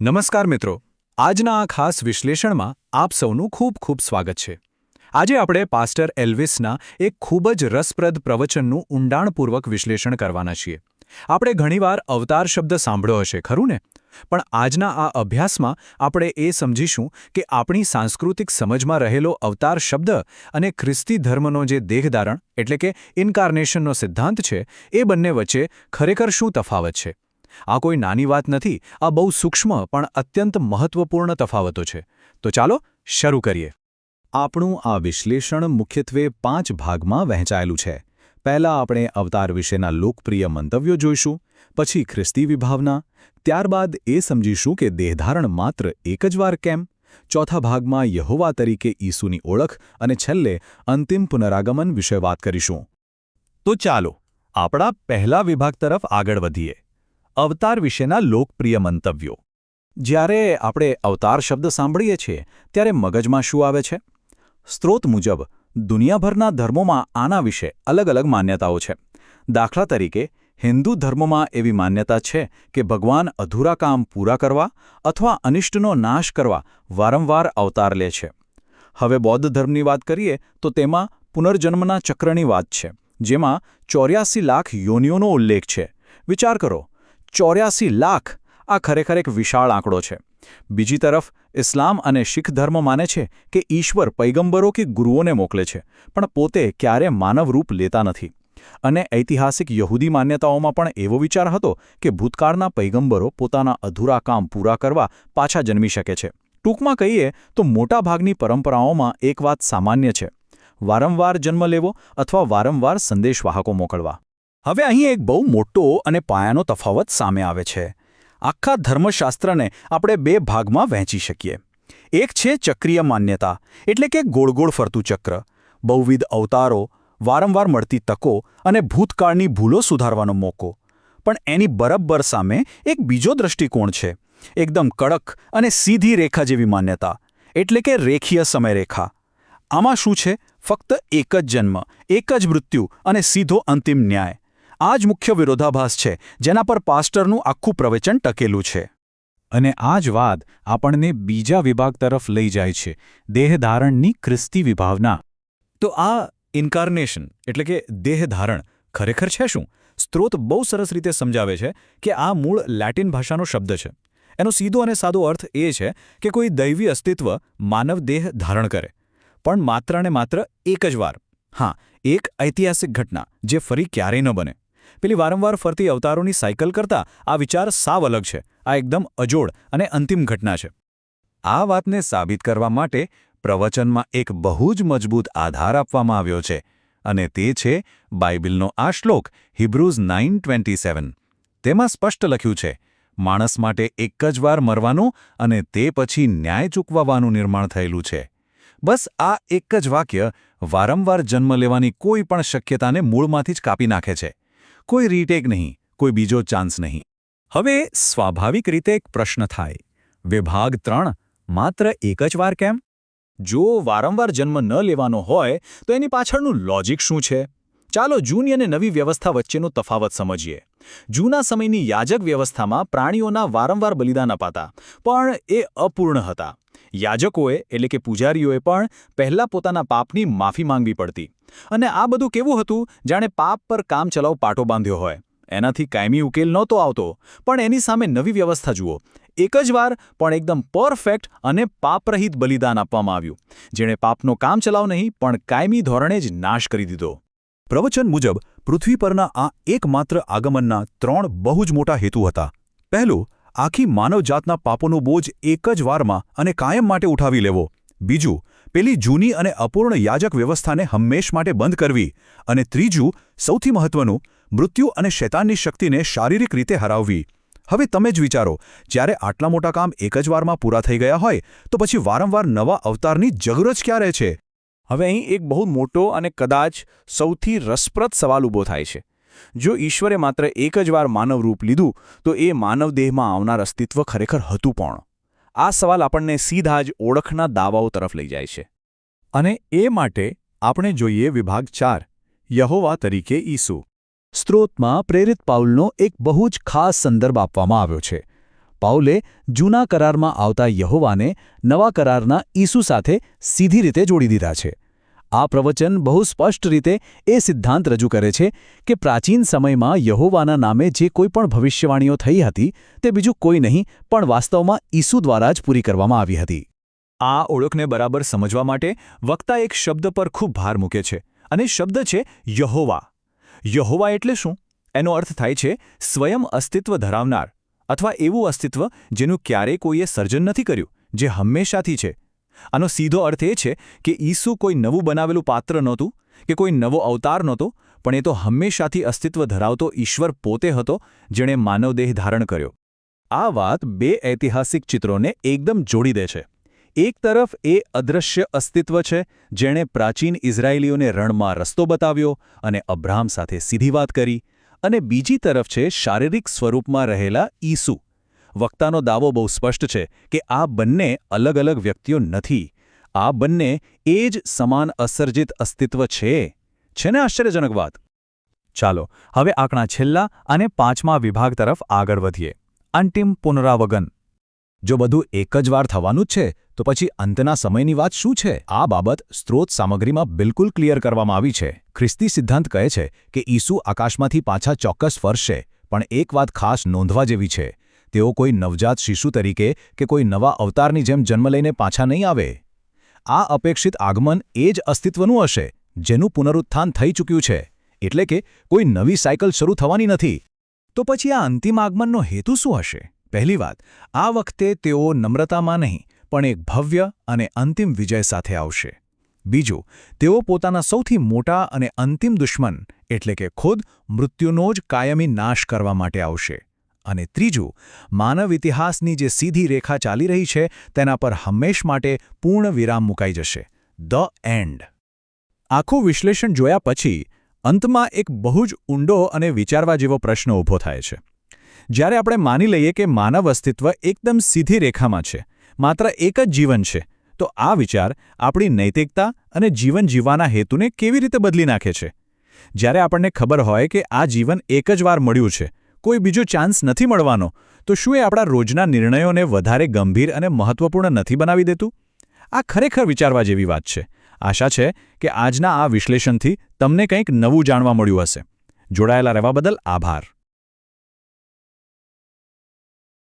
નમસ્કાર મિત્રો, આજના આ ખાસ વિશ્લેષણમાં આપ સૌનું ખૂબ ખૂબ સ્વાગત છે. આજે આપણે પાસ્ટર એલ્વિસના એક ખૂબ જ રસપ્રદ પ્રવચનનું ઊંડાણપૂર્વક વિશ્લેષણ કરવાના છીએ. આપણે ઘણીવાર અવતાર શબ્દ સાંભળ્યો હશે, ખરું ને? પણ આજના આ અભ્યાસમાં આપણે એ સમજીશું કે આપણી સાંસ્કૃતિક સમજમાં રહેલો અવતાર શબ્દ અને ખ્રિસ્તી ધર્મનો જે દેહધારણ એટલે કે ઇન્કાર્નેશનનો સિદ્ધાંત છે, એ બંને વચ્ચે ખરેખર શું તફાવત છે. આ કોઈ નાની વાત નથી, આ બહુ સૂક્ષ્મ પણ અત્યંત મહત્વપૂર્ણ તફાવતો છે. તો ચાલો શરૂ કરીએ. આપણું આ વિશ્લેષણ મુખ્યત્વે 5 ભાગમાં વહેંચાયેલું છે. પહેલાં આપણે અવતાર વિશેના લોકપ્રિય મંતવ્યો જોઈશું, પછી ખ્રિસ્તી વિભાવના, ત્યારબાદ એ સમજીશું કે દેહધારણ માત્ર એક જ વાર કેમ, ચોથા ભાગમાં યહોવા તરીકે ઈસુની ઓળખ અને છેલ્લે અંતિમ પુનરાગમન વિશે વાત કરીશું. તો ચાલો આપણા પહેલા વિભાગ તરફ આગળ વધીએ. અવતાર વિશેના લોકપ્રિય મંતવ્યો. જ્યારે આપણે અવતાર શબ્દ સાંભળીએ છીએ ત્યારે મગજમાં શું આવે છે? સ્ત્રોત મુજબ દુનિયાભરના ધર્મોમાં આના વિશે અલગ અલગ માન્યતાઓ છે. દાખલા તરીકે હિન્દુ ધર્મમાં એવી માન્યતા છે કે ભગવાન અધૂરા કામ પૂરા કરવા અથવા અનિષ્ટનો નાશ કરવા વારંવાર અવતાર લે છે. હવે બૌદ્ધ ધર્મની વાત કરીએ તો તેમાં પુનર્જન્મના ચક્રની વાત છે, જેમાં 84 લાખ યોનિઓનો ઉલ્લેખ છે. વિચાર કરો, 84 લાખ! આ ખરેખર એક વિશાળ આંકડો છે. બીજી તરફ ઇસ્લામ અને શીખ ધર્મ માને છે કે ઈશ્વર પૈગંબરો કે ગુરુઓને મોકલે છે, પણ પોતે ક્યારે માનવ રૂપ લેતા નથી. અને ઐતિહાસિક યહૂદી માન્યતાઓમાં પણ એવો વિચાર હતો કે ભૂતકાળના પૈગંબરો પોતાના અધૂરા કામ પૂરા કરવા પાછા જન્મી શકે છે. ટૂંકમાં કહીએ તો મોટાભાગની પરંપરાઓમાં એક વાત સામાન્ય છે: વારંવાર જન્મ લેવો અથવા વારંવાર સંદેશવાહકો મોકલવા. હવે અહીં એક બહુ મોટો અને પાયાનો તફાવત સામે આવે છે. આખા ધર્મશાસ્ત્રને આપણે 2 ભાગમાં વહેંચી શકીએ. એક છે ચક્રીય માન્યતા, એટલે કે ગોળ ગોળ ફરતું ચક્ર, બહુવિધ અવતારો, વારંવાર મળતી તકો અને ભૂતકાળની ભૂલો સુધારવાનો મોકો. પણ એની બરાબર સામે એક બીજો દૃષ્ટિકોણ છે, એકદમ કડક અને સીધી રેખા જેવી માન્યતા, એટલે કે રેખીય સમયરેખા. આમાં શું છે? ફક્ત એક જ જન્મ, એક જ મૃત્યુ અને સીધો અંતિમ ન્યાય. આ જ મુખ્ય વિરોધાભાસ છે જેના પર પાસ્ટરનું આખું પ્રવચન ટકેલું છે. અને આ જ વાત આપણને બીજા વિભાગ તરફ લઈ જાય છે, દેહધારણની ખ્રિસ્તી વિભાવના. તો આ ઇન્કાર્નેશન એટલે કે દેહધારણ ખરેખર છે શું? સ્ત્રોત બહુ સરસ રીતે સમજાવે છે કે આ મૂળ લેટિન ભાષાનો શબ્દ છે. એનો સીધો અને સાદો અર્થ એ છે કે કોઈ દૈવી અસ્તિત્વ માનવ દેહ ધારણ કરે, પણ માત્ર ને માત્ર એક જ વાર. હા, એક ઐતિહાસિક ઘટના જે ફરી ક્યારેય ન બને. પેલી વારંવાર ફરતી અવતારોની સાયકલ કરતાં આ વિચાર સાવ અલગ છે. આ એકદમ અજોડ અને અંતિમ ઘટના છે. આ વાતને સાબિત કરવા માટે પ્રવચનમાં એક બહુ જ મજબૂત આધાર આપવામાં આવ્યો છે, અને તે છે બાઇબલનો આ શ્લોક હિબ્રુઝ 9:27. તેમાં સ્પષ્ટ લખ્યું છે, માણસ માટે એક જ વાર મરવાનું અને તે પછી ન્યાય ચૂકવવાનું નિર્માણ થયેલું છે. બસ આ એક જ વાક્ય વારંવાર જન્મ લેવાની કોઈ પણ શક્યતાને મૂળમાંથી જ કાપી નાખે છે. કોઈ રીટેક નહીં, કોઈ બીજો ચાન્સ નહીં. હવે સ્વાભાવિક રીતે એક પ્રશ્ન થાય, વિભાગ 3 માત્ર એક જ વાર કેમ? જો વારંવાર જન્મ ન લેવાનો હોય તો એની પાછળનું લોજિક શું છે? ચાલો જૂની અને નવી વ્યવસ્થા વચ્ચેનો તફાવત સમજીએ. જૂના સમયની યાજક વ્યવસ્થામાં પ્રાણીઓના વારંવાર બલિદાન અપાતા, પણ એ અપૂર્ણ હતા. યાજકોએ એટલે કે પૂજારીઓએ પણ પહેલાં પોતાના પાપની માફી માંગવી પડતી. અને આ બધું કેવું હતું? જાણે પાપ પર કામ ચલાવ પાટો બાંધ્યો હોય. એનાથી કાયમી ઉકેલ નહોતો આવતો. પણ એની સામે નવી વ્યવસ્થા જુઓ. એક જ વાર પણ એકદમ પરફેક્ટ અને પાપરહિત બલિદાન આપવામાં આવ્યું, જેણે પાપનો કામ ચલાવ નહીં પણ કાયમી ધોરણે જ નાશ કરી દીધો. પ્રવચન મુજબ પૃથ્વી પરના આ એકમાત્ર આગમનના 3 બહુ જ મોટા હેતુ હતા. પહેલું, આખી માનવજાતના પાપોનો બોજ એક જ વારમાં અને કાયમ માટે ઉઠાવી લેવો. બીજું, પેલી જૂની અને અપૂર્ણ યાજક વ્યવસ્થાને હંમેશ માટે બંધ કરવી. અને ત્રીજું, સૌથી મહત્વનું, મૃત્યુ અને શૈતાનની શક્તિને શારીરિક રીતે હરાવવી. હવે તમે જ વિચારો, જ્યારે આટલા મોટા કામ એક જ વારમાં પૂરા થઈ ગયા હોય તો પછી વારંવાર નવા અવતારની જરૂર જ ક્યારે છે? હવે અહીં એક બહુ મોટો અને કદાચ સૌથી રસપ્રદ સવાલ ઊભો થાય છે. જો ઈશ્વરે માત્ર એક જ વાર માનવ રૂપ લીધું તો એ માનવ દેહમાં આવનાર અસ્તિત્વ ખરેખર હતું પણ? આ સવાલ આપણને સીધા જ ઓળખના દાવાઓ તરફ લઈ જાય છે. અને એ માટે આપણે જોઈએ વિભાગ 4, યહોવા તરીકે ઈસુ. સ્ત્રોતમાં પ્રેરિત પાઉલનો એક બહુ જ ખાસ સંદર્ભ આપવામાં આવ્યો છે. પાઉલે જૂના કરારમાં આવતા યહોવાને નવા કરારના ઈસુ સાથે સીધી રીતે જોડી દીધા છે. આ પ્રવચન બહુ સ્પષ્ટ રીતે એ સિદ્ધાંત રજૂ કરે છે કે પ્રાચીન સમયમાં યહોવાના નામે જે કોઈ પણ ભવિષ્યવાણીઓ થઈ હતી તે બીજું કોઈ નહીં પણ વાસ્તવમાં ઈસુ દ્વારા જ પૂરી કરવામાં આવી હતી. આ ઓળખને બરાબર સમજવા માટે વક્તા એક શબ્દ પર ખૂબ ભાર મૂકે છે અને શબ્દ છે યહોવા. યહોવા એટલે શું? એનો અર્થ થાય છે સ્વયં અસ્તિત્વ ધરાવનાર અથવા એવું અસ્તિત્વ જેનું ક્યારેય કોઈએ સર્જન નથી કર્યું, જે હંમેશાથી છે. આનો સીધો અર્થ એ છે કે ઈસુ કોઈ નવું બનાવેલું પાત્ર નહોતું કે કોઈ નવો અવતાર નહોતો, પણ એ તો હંમેશાથી અસ્તિત્વ ધરાવતો ઈશ્વર પોતે હતો, જેણે માનવદેહ ધારણ કર્યો. આ વાત બે ઐતિહાસિક ચિત્રોને એકદમ જોડી દે છે. એક તરફ એ અદૃશ્ય અસ્તિત્વ છે જેણે પ્રાચીન ઇઝરાયેલીઓને રણમાં રસ્તો બતાવ્યો અને અબ્રાહમ સાથે સીધી વાત કરી, અને બીજી તરફ છે શારીરિક સ્વરૂપમાં રહેલા ઈસુ. વક્તાનો દાવો બહુ સ્પષ્ટ છે કે આ બંને અલગ અલગ વ્યક્તિઓ નથી. આ બંને એ જ સમાન અસર્જિત અસ્તિત્વ છે. છે ને આશ્ચર્યજનક વાત? ચાલો હવે આપણા છેલ્લા અને પાંચમા વિભાગ તરફ આગળ વધીએ. અંતિમ પુનરાવગન. જો બધું એક જ વાર થવાનું જ છે તો પછી અંતના સમયની વાત શું છે? આ બાબત સ્ત્રોત સામગ્રીમાં બિલકુલ ક્લિયર કરવામાં આવી છે. ખ્રિસ્તી સિદ્ધાંત કહે છે કે ઈસુ આકાશમાંથી પાછા ચોક્કસ ફરશે, પણ એક વાત ખાસ નોંધવા જેવી છે. તેઓ કોઈ નવજાત શિશુ તરીકે કે કોઈ નવા અવતારની જેમ જન્મ લઈને પાછા નહીં આવે. આ અપેક્ષિત આગમન એ જ અસ્તિત્વનું હશે જેનું પુનરુત્થાન થઈ ચૂક્યું છે, એટલે કે કોઈ નવી સાયકલ શરૂ થવાની નથી. તો પછી આ અંતિમ આગમનનો હેતુ શું હશે? પહેલી વાત, આ વખતે તેઓ નમ્રતામાં નહીં પણ એક ભવ્ય અને અંતિમ વિજય સાથે આવશે. બીજું, તેઓ પોતાના સૌથી મોટા અને અંતિમ દુશ્મન એટલે કે ખુદ મૃત્યુનો જ કાયમી નાશ કરવા માટે આવશે. અને ત્રીજું, માનવ ઇતિહાસની જે સીધી રેખા ચાલી રહી છે તેના પર હંમેશ માટે પૂર્ણ વિરામ મુકાઈ જશે. The and. આખું વિશ્લેષણ જોયા પછી અંતમાં એક બહુ જ ઊંડો અને વિચારવા જેવો પ્રશ્ન ઊભો થાય છે. જ્યારે આપણે માની લઈએ કે માનવ અસ્તિત્વ એકદમ સીધી રેખામાં છે, માત્ર એક જ જીવન છે, તો આ વિચાર આપણી નૈતિકતા અને જીવન જીવવાના હેતુને કેવી રીતે બદલી નાખે છે? જ્યારે આપણને ખબર હોય કે આ જીવન એક જ વાર મળ્યું છે, કોઈ બીજો ચાન્સ નથી મળવાનો, તો શું એ આપણા રોજના નિર્ણયોને વધારે ગંભીર અને મહત્વપૂર્ણ નથી બનાવી દેતું? આ ખરેખર વિચારવા જેવી વાત છે. આશા છે કે આજના આ વિશ્લેષણથી તમને કંઈક નવું જાણવા મળ્યું હશે. જોડાયેલા રહેવા બદલ આભાર.